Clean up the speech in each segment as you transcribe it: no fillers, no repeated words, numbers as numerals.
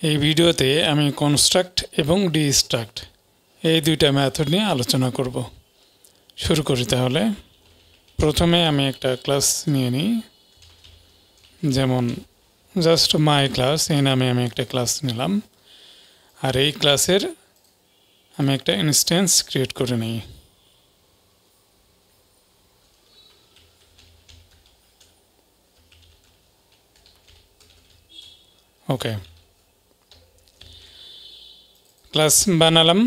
এই ভিডিওতে আমি কনস্ট্রাক্ট এবং ডিস্ট্রাক্ট এই দুইটা মেথড নিয়ে আলোচনা করব। শুরু করি তাহলে। প্রথমে আমি একটা ক্লাস নিয়ে নিই, যেমন জাস্ট মাই ক্লাস এই নামে আমি একটা ক্লাস নিলাম, আর এই ক্লাসের আমি একটা ইনস্ট্যান্স ক্রিয়েট করে নিই। ওকে, ক্লাস বানালাম,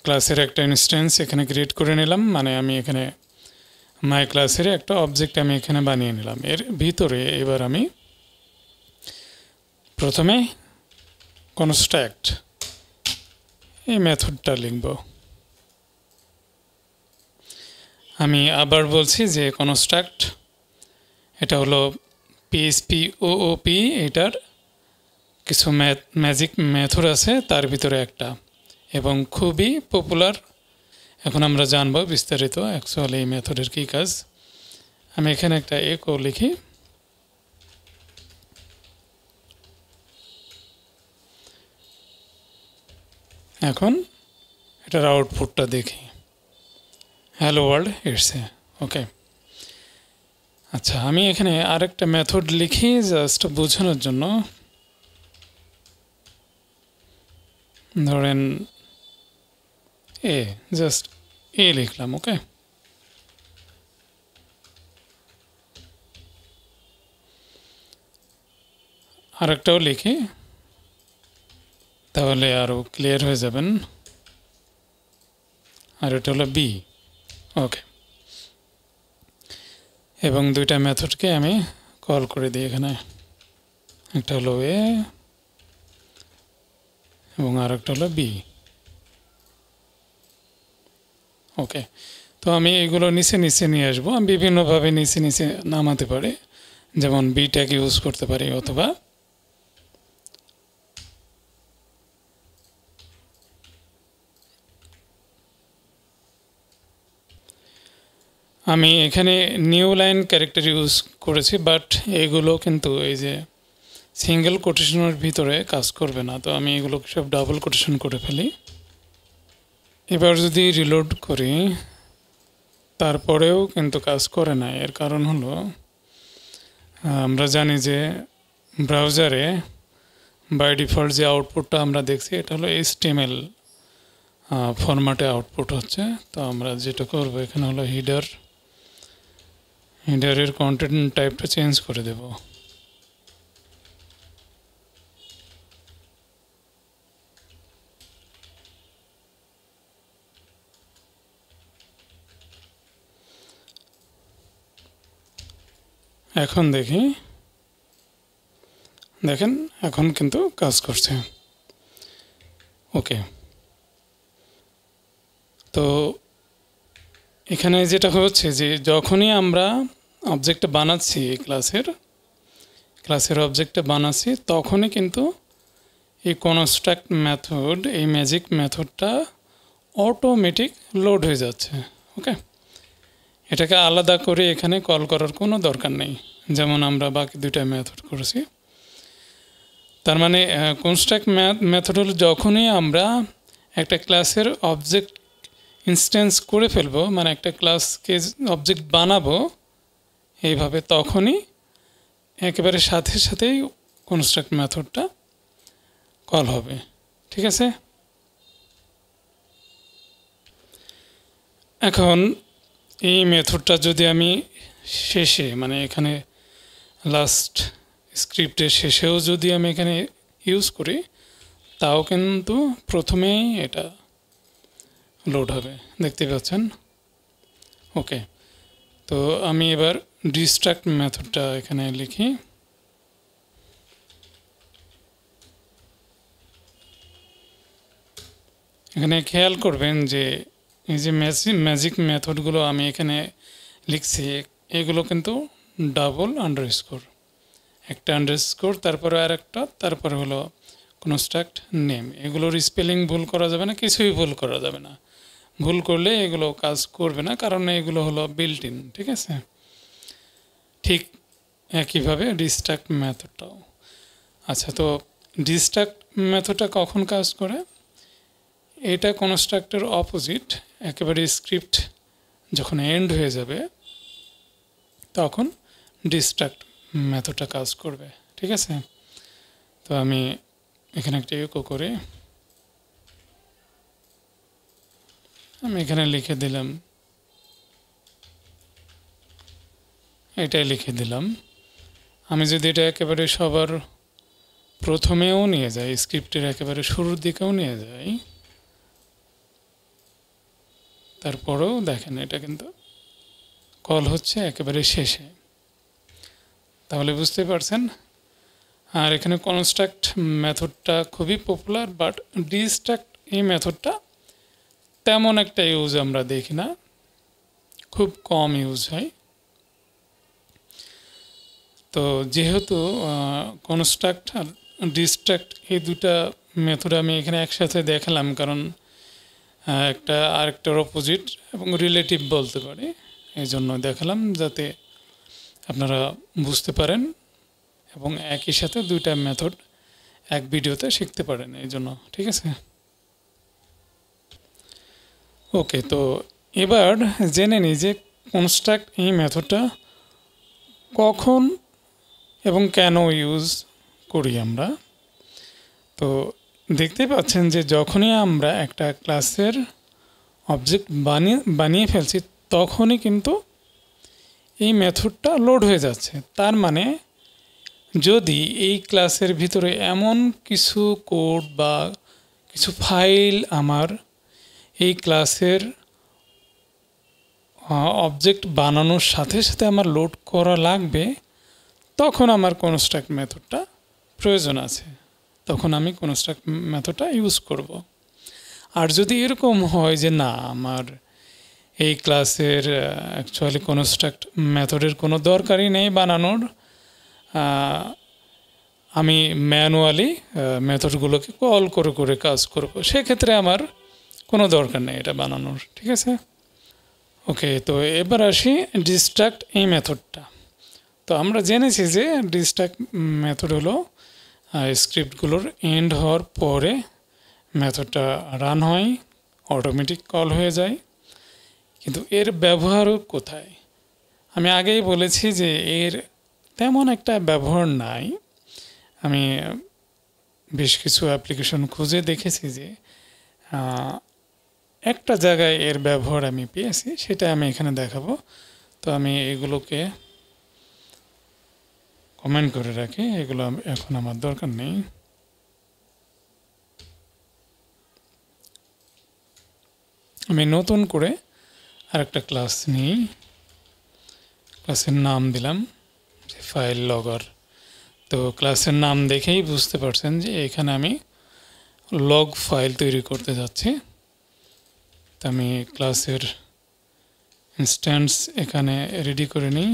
ক্লাসের একটা ইনস্ট্যান্স এখানে ক্রিয়েট করে নিলাম, মানে আমি এখানে মাই ক্লাসের একটা অবজেক্ট আমি এখানে বানিয়ে নিলাম। এর ভিতরে এবার আমি প্রথমে কনস্ট্রাক্ট এই মেথডটা লিখব। আমি আবার বলছি যে কনস্ট্রাক্ট এটা হলো পিএইচপি ওওপি, এটার কিছু ম্যাজিক মেথড আছে তার ভিতরে একটা, এবং খুবই পপুলার। এখন আমরা জানবো বিস্তারিত অ্যাকচুয়ালি এই মেথডের কী কাজ। আমি এখানে একটা একো লিখি, এখন এটার আউটপুটটা দেখি, হ্যালো ওয়ার্ল্ড এসছে। ওকে, আচ্ছা আমি এখানে আরেকটা মেথড লিখি জাস্ট বোঝানোর জন্য। ধরেন জাস্ট লিখলাম। ওকে, আরেকটাও লিখি, তাহলে আরও ক্লিয়ার হয়ে যাবেন। আর এটা হলো বি। ওকে, এবং দুইটা মেথডকে আমি কল করে দিই এখানে, একটা হলো এ এবং আরেকটা হলো বি। ওকে, তো আমি এগুলো নিচে নিচে নিয়ে আসবো। আমি বিভিন্নভাবে নিচে নিচে নামাতে পারি, যেমন বি ট্যাগ ইউজ করতে পারি, অথবা আমি এখানে নিউ লাইন ক্যারেক্টার ইউজ করেছি, বাট এগুলো কিন্তু এই যে সিঙ্গেল কোটেশনের ভিতরে কাজ করবে না, তো আমি এগুলো সব ডাবল কোটেশন করে ফেলি। এবার যদি রিলোড করি তারপরেও কিন্তু কাজ করে না। এর কারণ হলো আমরা জানি যে ব্রাউজারে বাই ডিফল্ট যে আউটপুটটা আমরা দেখছি এটা হলো HTML ফরম্যাটে আউটপুট হচ্ছে। তো আমরা যেটা করব এখানে হলো হিডারের কন্টেন্ট টাইপটা চেঞ্জ করে দেব। এখন দেখেন এখন কিন্তু কাজ করছে। ওকে, তো এখানে যেটা হচ্ছে যে যখনই আমরা অবজেক্টটা বানাচ্ছি ক্লাসের অবজেক্টটা বানাচ্ছি, তখনই কিন্তু এই কনস্ট্রাক্ট মেথড, এই ম্যাজিক মেথডটা অটোমেটিক লোড হয়ে যাচ্ছে। ওকে, এটাকে আলাদা করে এখানে কল করার কোনো দরকার নেই, যেমন আমরা বাকি দুইটা মেথড করেছি। তার মানে কনস্ট্রাক্ট মেথড হলো যখনই আমরা একটা ক্লাসের অবজেক্ট ইনস্ট্যান্স করে ফেলবো, মানে একটা ক্লাসকে অবজেক্ট বানাবো এইভাবে, তখনই একেবারে সাথে সাথেই কনস্ট্রাক্ট মেথডটা কল হবে। ঠিক আছে, এখন এই মেথডটা যদি আমি শেষে, মানে এখানে লাস্ট স্ক্রিপ্টের শেষেও যদি আমি এখানে ইউজ করি, তাও কিন্তু প্রথমেই এটা লোড হবে, দেখতে পাচ্ছেন। ওকে, তো আমি এবার ডিস্ট্রাক্ট মেথডটা এখানে লিখি। এখানে খেয়াল করবেন যে এই যে ম্যাজিক মেথডগুলো আমি এখানে লিখছি, এগুলো কিন্তু ডাবল আন্ডারস্কোর, একটা আন্ডারস্কোর তারপরে আর একটা, তারপরে হলো কনস্ট্রাক্ট নেম। এগুলোর স্পেলিং ভুল করা যাবে না, কিছুই ভুল করা যাবে না। ভুল করলে এগুলো কাজ করবে না, কারণ এগুলো হলো বিল্ট ইন। ঠিক আছে, ঠিক একইভাবে ডিস্ট্রাক্ট মেথডটাও। আচ্ছা, তো ডিস্ট্রাক্ট মেথডটা কখন কাজ করে, এটা কনস্ট্রাক্টের অপোজিট, একেবারে স্ক্রিপ্ট যখন এন্ড হয়ে যাবে তখন ডিস্ট্রাক্ট মেথডটা কাজ করবে। ঠিক আছে, তো আমি এখানে একটা ইকো করে আমি এখানে লিখে দিলাম, এটাই লিখে দিলাম। আমি যদি এটা একেবারে সবার প্রথমেও নিয়ে যাই, স্ক্রিপ্টের একেবারে শুরুর দিকেও নিয়ে যাই, তারপরেও দেখেন এটা কিন্তু কল হচ্ছে একেবারে শেষে, তাহলে বুঝতে পারছেন। আর এখানে কনস্ট্রাক্ট মেথডটা খুবই পপুলার, বাট ডিস্ট্রাক্ট এই মেথডটা তেমন একটা ইউজ আমরা দেখি না, খুব কম ইউজ হয়। তো যেহেতু কনস্ট্রাক্ট আর ডিস্ট্রাক্ট এই দুটা মেথড আমি এখানে একসাথে দেখালাম, কারণ একটা আরেকটার অপোজিট এবং রিলেটিভ বলতে পারি, এই জন্য দেখালাম যাতে আপনারা বুঝতে পারেন এবং একই সাথে দুইটা মেথড এক ভিডিওতে শিখতে পারেন, এই জন্য। ঠিক আছে, ওকে। তো এবার জেনে নিই যে কনস্ট্রাক্ট এই মেথডটা কখন এবং কেন ইউজ করি আমরা। তো দেখতে পাচ্ছেন যে যখনই আমরা একটা ক্লাসের অবজেক্ট বানিয়ে ফেলছি তখনই কিন্তু এই মেথডটা লোড হয়ে যাচ্ছে। তার মানে যদি এই ক্লাসের ভিতরে এমন কিছু কোড বা কিছু ফাইল আমার এই ক্লাসের অবজেক্ট বানানোর সাথে সাথে আমার লোড করা লাগবে, তখন আমার কনস্ট্রাক্ট মেথডটা প্রয়োজন আছে, তখন আমি কনস্ট্রাক্ট মেথডটা ইউজ করব। আর যদি এরকম হয় যে না, আমার এই ক্লাসের অ্যাকচুয়ালি কনস্ট্রাক্ট মেথডের কোনো দরকারই নেই বানানোর, আমি ম্যানুয়ালি মেথডগুলোকে কল করে করে কাজ করব, সেক্ষেত্রে আমার কোনো দরকার নেই এটা বানানোর। ঠিক আছে, ওকে। তো এবার আসি ডিস্ট্রাক্ট এই মেথডটা। তো আমরা জেনেছি যে ডিস্ট্রাক্ট মেথড হলো স্ক্রিপ্টগুলোর এন্ড হওয়ার পরে মেথডটা রান হয়, অটোমেটিক কল হয়ে যায়। কিন্তু এর ব্যবহারও কোথায়? আমি আগেই বলেছি যে এর তেমন একটা ব্যবহার নাই। আমি বেশ কিছু অ্যাপ্লিকেশন খুঁজে দেখেছি যে একটা জায়গায় এর ব্যবহার আমি পেয়েছি, সেটা আমি এখানে দেখাবো। তো আমি এগুলোকে কমেন্ট করে রাখি, এগুলো এখন আমার দরকার নেই। আমি নতুন করে আরেকটা ক্লাস নিই, ক্লাসের নাম দিলাম যে ফাইল লগর। তো ক্লাসের নাম দেখেই বুঝতে পারছেন যে এখানে আমি লগ ফাইল তৈরি করতে যাচ্ছি। তো আমি ক্লাসের ইনস্ট্যান্স এখানে রেডি করে নিই।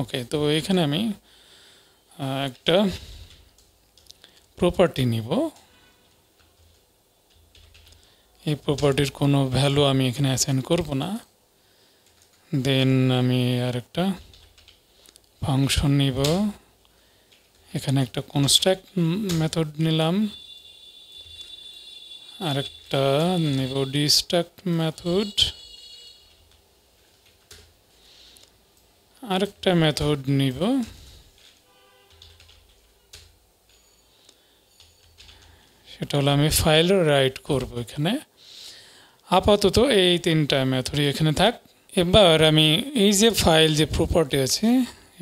ওকে, তো এখানে আমি একটা প্রপার্টি নিব। এই প্রপার্টির কোনো ভ্যালু আমি এখানে অ্যাসাইন করব না। দেন আমি আরেকটা ফাংশন নিব, এখানে একটা কনস্ট্রাক্ট মেথড নিলাম, আরেকটা নেব ডিস্ট্রাক্ট মেথড, আরেকটা মেথড নিব, সেটা হলো আমি ফাইল রাইট করব এখানে। আপাতত এই তিনটা মেথডই এখানে থাক। এবার আমি এই যে ফাইল যে প্রপার্টি আছে,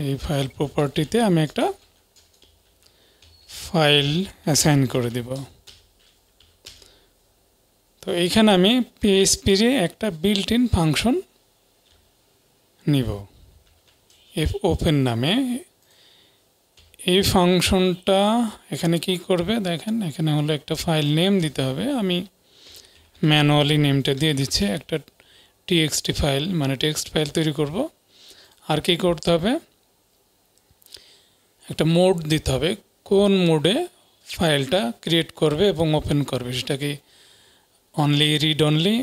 এই ফাইল প্রপার্টিতে আমি একটা ফাইল অ্যাসাইন করে দেব। তো এইখানে আমি পিএইচপির একটা বিল্ট ইন ফাংশন নিব এফ ওপেন নামে। এই ফাংশনটা এখানে কি করবে দেখেন, এখানে হলো একটা ফাইল নেম দিতে হবে। আমি ম্যানুয়ালি নেমটা দিয়ে দিচ্ছি, একটা টিএক্সটি ফাইল মানে টেক্সট ফাইল তৈরি করব। আর কি করতে হবে, একটা মোড দিতে হবে, কোন মোডে ফাইলটা ক্রিয়েট করবে এবং ওপেন করবে, সেটা কি অনলি রিড অনলি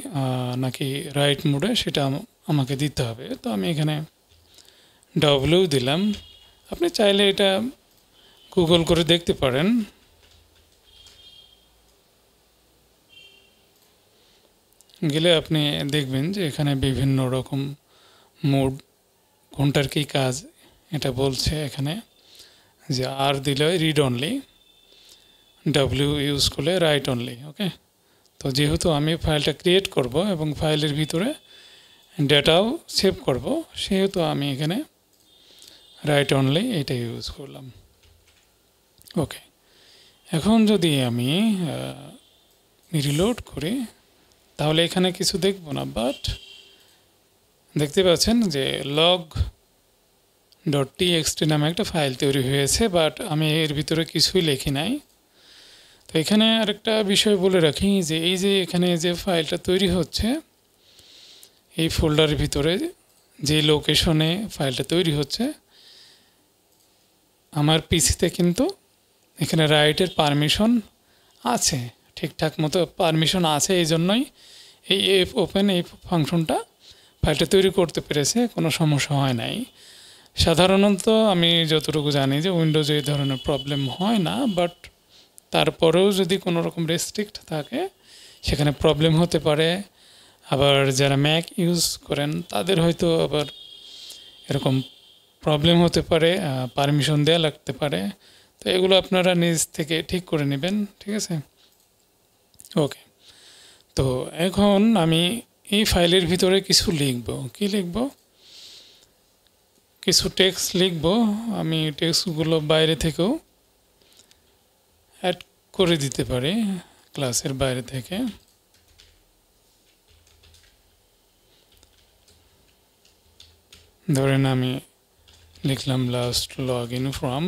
নাকি রাইট মোডে, সেটা আমাকে দিতে হবে। তো আমি এখানে ডব্লিউ দিলাম। আপনি চাইলে এটা গুগল করে দেখতে পারেন। গেলে আপনি দেখবেন যে এখানে বিভিন্ন রকম মোড, কোনটার কী কাজ এটা বলছে এখানে। যে আর দিলে রিড অনলি, ডব্লিউ ইউজ করলে রাইট অনলি। ওকে, তো যেহেতু আমি ফাইলটা ক্রিয়েট করব এবং ফাইলের ভিতরে ডেটাও সেভ করব, সেহেতু আমি এখানে রাইট অনলি এটা ইউজ করলাম। ওকে, এখন যদি আমি রিলোড করি তাহলে এখানে কিছু দেখব না, বাট দেখতে পাচ্ছেন যে log.txt নামে একটা ফাইল তৈরি হয়েছে, বাট আমি এর ভিতরে কিছুই লিখি নাই। তো এখানে আরেকটা বিষয় বলে রাখি যে এই যে এখানে যে ফাইলটা তৈরি হচ্ছে, এই ফোল্ডারের ভিতরে যে লোকেশনে ফাইলটা তৈরি হচ্ছে, আমার পিসিতে কিন্তু এখানে রাইটের পারমিশন আছে, ঠিকঠাক মতো পারমিশন আছে। এই জন্যই এই ওপেন এই ফাংশনটা ফাইলটা তৈরি করতে পেরেছে, কোনো সমস্যা হয় নাই। সাধারণত আমি যতটুকু জানি যে উইন্ডোজে এই ধরনের প্রবলেম হয় না, বাট তারপরেও যদি কোনো রকম রেস্ট্রিক্ট থাকে সেখানে প্রবলেম হতে পারে। আবার যারা ম্যাক ইউজ করেন তাদের হয়তো আবার এরকম প্রবলেম হতে পারে, পারমিশন দেওয়া লাগতে পারে। তো এগুলো আপনারা নিজ থেকে ঠিক করে নেবেন, ঠিক আছে? ওকে, তো এখন আমি এই ফাইলের ভিতরে কিছু লিখব। কি লিখব? কিছু টেক্সট লিখব। আমি টেক্সটগুলো বাইরে থেকেও অ্যাড করে দিতে পারি, ক্লাসের বাইরে থেকে। ধরেন আমি লিখলাম লাস্ট লগ ইন ফ্রম,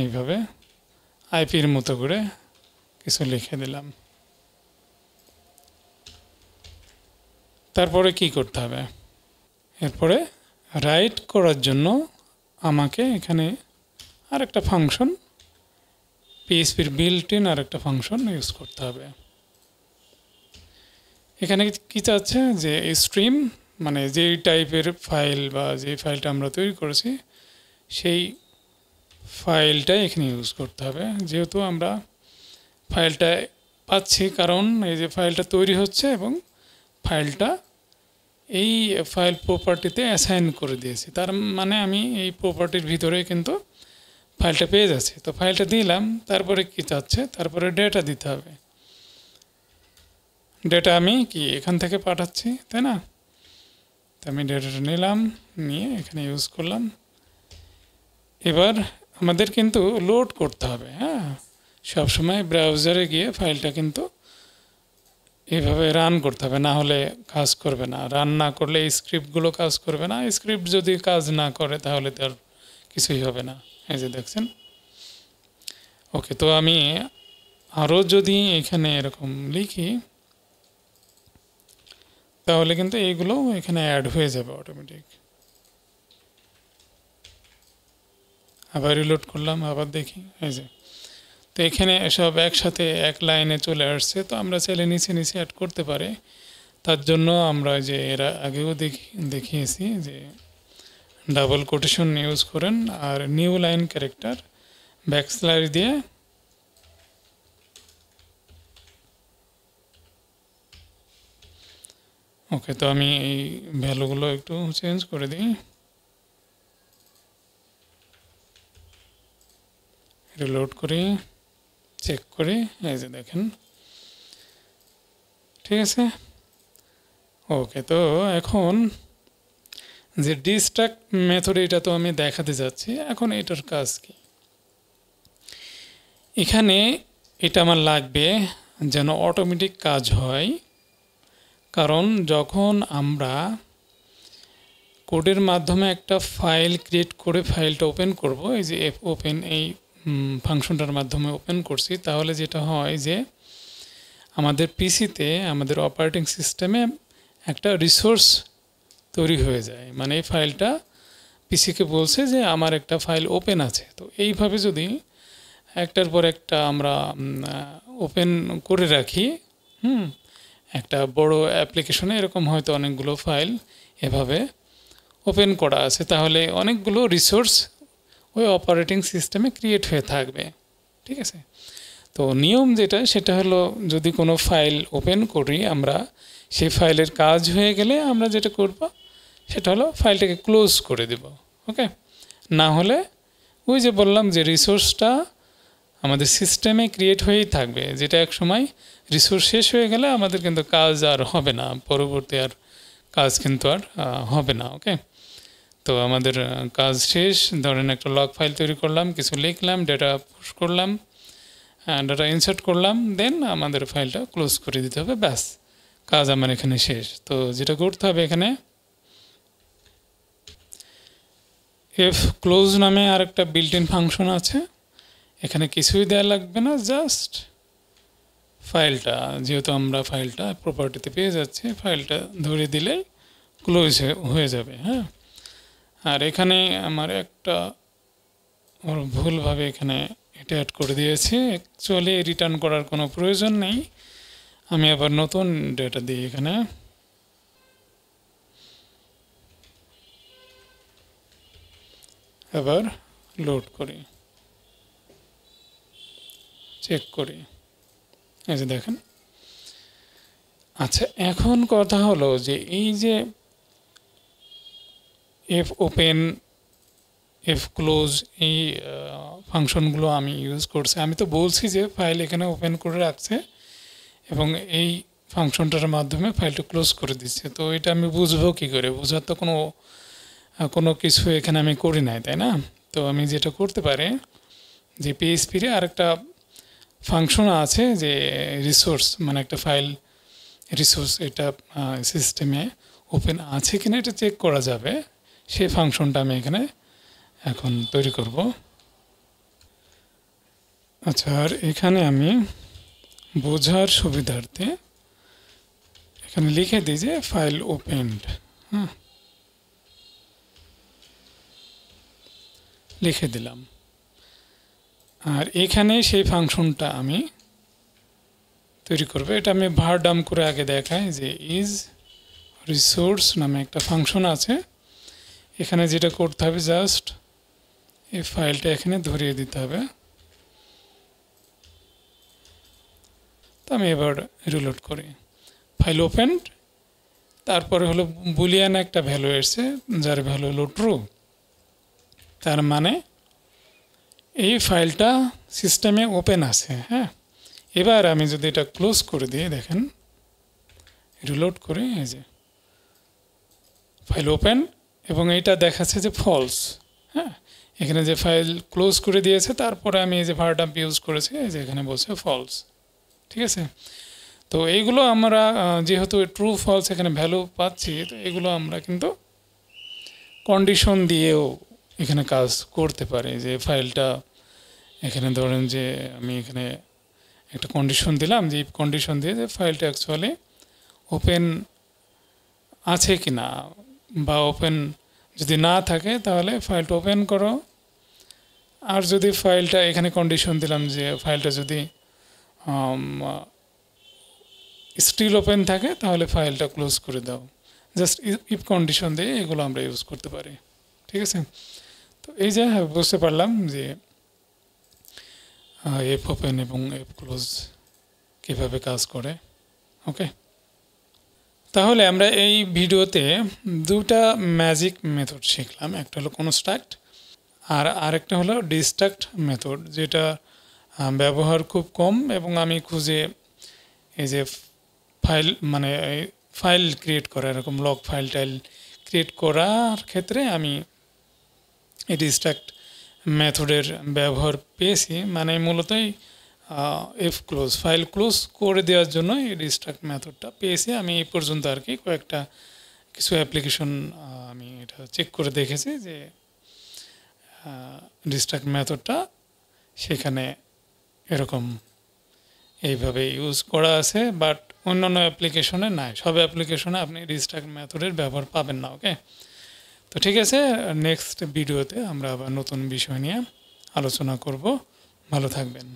এইভাবে আইপির মতো করে কিছু লিখে দিলাম। তারপরে কি করতে হবে? এরপরে রাইট করার জন্য আমাকে এখানে আরেকটা ফাংশন, পিএইচপির বিল্ট ইন আরেকটা ফাংশন ইউজ করতে হবে। এখানে কি চাচ্ছে যে স্ট্রিম, মানে যেই টাইপের ফাইল বা যে ফাইলটা আমরা তৈরি করেছি সেই ফাইলটাই এখানে ইউজ করতে হবে। যেহেতু আমরা ফাইলটা পাচ্ছি, কারণ এই যে ফাইলটা তৈরি হচ্ছে এবং ফাইলটা এই ফাইল প্রপার্টিতে অ্যাসাইন করে দিয়েছি, তার মানে আমি এই প্রপার্টির ভিতরে কিন্তু ফাইলটা পেয়ে যাচ্ছি। তো ফাইলটা দিলাম, তারপরে কি চাচ্ছে? তারপরে ডেটা দিতে হবে। ডেটা আমি কি এখান থেকে পাঠাচ্ছি, তাই না? তো আমি ডেটাটা নিলাম, নিয়ে এখানে ইউজ করলাম। এবার আমাদের কিন্তু লোড করতে হবে। হ্যাঁ, সবসময় ব্রাউজারে গিয়ে ফাইলটা কিন্তু এইভাবে রান করতে হবে, না হলে কাজ করবে না। রান না করলে এই স্ক্রিপ্টগুলো কাজ করবে না। স্ক্রিপ্ট যদি কাজ না করে তাহলে তার কিছুই হবে না। এই যে দেখছেন। ওকে, তো আমি আরও যদি এখানে এরকম লিখি তাহলে কিন্তু এইগুলো এখানে অ্যাড হয়ে যাবে অটোমেটিক। আবার রিলোড করলাম, আবার দেখি, এই যে। তো এখানে সব একসাথে এক লাইনে চলে আসছে। তো আমরা চাইলে নিচে নিচে অ্যাড করতে পারি। তার জন্য আমরা যে এরা আগেও দেখিয়েছি যে ডাবল কোটেশন ইউজ করেন আর নিউ লাইন ক্যারেক্টার ব্যাকস্ল্যাশ দিয়ে ওকে, তো আমি এই ভ্যালুগুলো একটু চেঞ্জ করে দিই, রিলোড করি, চেক করি, এই যে দেখেন, ঠিক আছে। ওকে, তো এখন যে ডিস্ট্রাক্ট মেথড, এটা তো আমি দেখাতে যাচ্ছি। এখন এটার কাজ কি? এখানে এটা আমার লাগবে যেন অটোমেটিক কাজ হয়, কারণ যখন আমরা কোডের মাধ্যমে একটা ফাইল ক্রিয়েট করে ফাইলটা ওপেন করব, এই যে ওপেন এই ফাংশনটার মাধ্যমে ওপেন করছি, তাহলে যেটা হয় যে আমাদের পিসিতে, আমাদের অপারেটিং সিস্টেমে একটা রিসোর্স তৈরি হয়ে যায়। মানে এই ফাইলটা পিসিকে বলছে যে আমার একটা ফাইল ওপেন আছে। তো এইভাবে যদি একটার পর একটা আমরা ওপেন করে রাখি, একটা বড় অ্যাপ্লিকেশনে এরকম হয়তো অনেকগুলো ফাইল এভাবে ওপেন করা আছে, তাহলে অনেকগুলো রিসোর্স ওই অপারেটিং সিস্টেমে ক্রিয়েট হয়ে থাকবে। ঠিক আছে, তো নিয়ম যেটা সেটা হলো যদি কোনো ফাইল ওপেন করি আমরা, সেই ফাইলের কাজ হয়ে গেলে আমরা যেটা করব সেটা হলো ফাইলটাকে ক্লোজ করে দেব। ওকে, না হলে ওই যে বললাম যে রিসোর্সটা আমাদের সিস্টেমে ক্রিয়েট হয়েই থাকবে, যেটা এক সময় রিসোর্স শেষ হয়ে গেলে আমাদের কিন্তু কাজ আর হবে না, পরবর্তী আর কাজ কিন্তু আর হবে না। ওকে, তো আমাদের কাজ শেষ, ধরেন একটা লগ ফাইল তৈরি করলাম, কিছু লিখলাম, ডেটা পুশ করলাম, ডাটা ইনসার্ট করলাম, দেন আমাদের ফাইলটা ক্লোজ করে দিতে হবে, ব্যাস কাজ আমার এখানে শেষ। তো যেটা করতে হবে এখানে এফ ক্লোজ নামে আরেকটা বিল্ট ইন ফাংশন আছে, এখানে কিছুই দেওয়া লাগবে না, জাস্ট ফাইলটা, যেহেতু আমরা ফাইলটা প্রপার্টিতে পেয়ে যাচ্ছি, ফাইলটা ধরে দিলেই ক্লোজ হয়ে যাবে। হ্যাঁ, আর এখানে আমার একটা ভুলভাবে এখানে এটা অ্যাড করে দিয়েছি, অ্যাকচুয়ালি রিটার্ন করার কোনো প্রয়োজন নেই, আমি আবার নতুন ডেটা দিই এখানে। এবার লোড করি, চেক করি, এই যে দেখেন। আচ্ছা, এখন কথা হলো যে এই যে এফ ওপেন, এফ ক্লোজ, এই ফাংশনগুলো আমি ইউজ করছি, আমি তো বলছি যে ফাইল এখানে ওপেন করে রাখছে এবং এই ফাংশনটার মাধ্যমে ফাইলটা ক্লোজ করে দিচ্ছে, তো এটা আমি বুঝবো কী করে? বোঝার তো কোনো কিছু এখানে আমি করি নাই, তাই না? তো আমি যেটা করতে পারি যে পিএইচপির আরেকটা ফাংশন আছে যে রিসোর্স, মানে একটা ফাইল রিসোর্স, এটা সিস্টেমে ওপেন আছে কিনা এটা চেক করা যাবে, সেই ফাংশনটা আমি এখানে এখন তৈরি করব। আচ্ছা, আর এখানে আমি বোঝার সুবিধার্থে এখানে লিখে দিই যে ফাইল ওপেনড। হ্যাঁ, লিখে দিলাম। আর এখানে সেই ফাংশনটা আমি তৈরি করব, এটা আমি var ডাম করে আগে দেখাই যে ইজ রিসোর্স নামে একটা ফাংশন আছে, এখানে যেটা করতে হবে জাস্ট এই ফাইলটা এখানে ধরিয়ে দিতে হবে। তো আমি এবার রিলোড করি, ফাইল ওপেনড, তারপরে হলো বুলিয়ান একটা ভ্যালু এসছে যার ভ্যালু হলো ট্রু, তার মানে এই ফাইলটা সিস্টেমে ওপেন আছে। হ্যাঁ, এবার আমি যদি এটা ক্লোজ করে দিই, দেখেন রিলোড করে, এই যে ফাইল ওপেন এবং এইটা দেখাচ্ছে যে ফলস। হ্যাঁ, এখানে যে ফাইল ক্লোজ করে দিয়েছে তারপরে আমি এই যে var ডাম্প ইউজ করেছি, এই যে এখানে বলছে ফলস। ঠিক আছে, তো এইগুলো আমরা যেহেতু ট্রু ফলস এখানে ভ্যালু পাচ্ছি, তো এগুলো আমরা কিন্তু কন্ডিশন দিয়েও এখানে কাজ করতে পারি, যে ফাইলটা এখানে ধরেন যে আমি এখানে একটা কন্ডিশন দিলাম, যে কন্ডিশন দিয়ে যে ফাইলটা অ্যাকচুয়ালি ওপেন আছে কি না, বা ওপেন যদি না থাকে তাহলে ফাইলটা ওপেন করো, আর যদি ফাইলটা এখানে কন্ডিশন দিলাম যে ফাইলটা যদি স্টিল ওপেন থাকে তাহলে ফাইলটা ক্লোজ করে দাও, জাস্ট ইফ কন্ডিশন দিয়ে এগুলো আমরা ইউজ করতে পারি। ঠিক আছে, তো এই যে বুঝতে পারলাম যে এফ ওপেন এবং এফ ক্লোজ কীভাবে কাজ করে। ওকে, তাহলে আমরা এই ভিডিওতে দুটা ম্যাজিক মেথড শিখলাম, একটা হলো কনস্ট্রাক্ট আর আরেকটা হলো ডিস্ট্রাক্ট মেথড, যেটা ব্যবহার খুব কম এবং আমি খুঁজে এই যে ফাইল মানে ফাইল ক্রিয়েট করা, এরকম লগ ফাইল টাইল ক্রিয়েট করার ক্ষেত্রে আমি এই ডিস্ট্রাক্ট মেথডের ব্যবহার পেয়েছি, মানে মূলতই এফ ক্লোজ ফাইল ক্লোজ করে দেওয়ার জন্য এই ডিস্ট্রাক্ট মেথডটা পেয়েছি আমি এই পর্যন্ত। আর কি কয়েকটা কিছু অ্যাপ্লিকেশন আমি এটা চেক করে দেখেছি যে ডিস্ট্রাক্ট মেথডটা সেখানে এরকম এইভাবে ইউজ করা আছে, বাট অন্যান্য অ্যাপ্লিকেশনে নাই, সব অ্যাপ্লিকেশনে আপনি ডিস্ট্রাক্ট মেথডের ব্যবহার পাবেন না। ওকে, তো ঠিক আছে, নেক্সট ভিডিওতে আমরা আবার নতুন বিষয় নিয়ে আলোচনা করব, ভালো থাকবেন।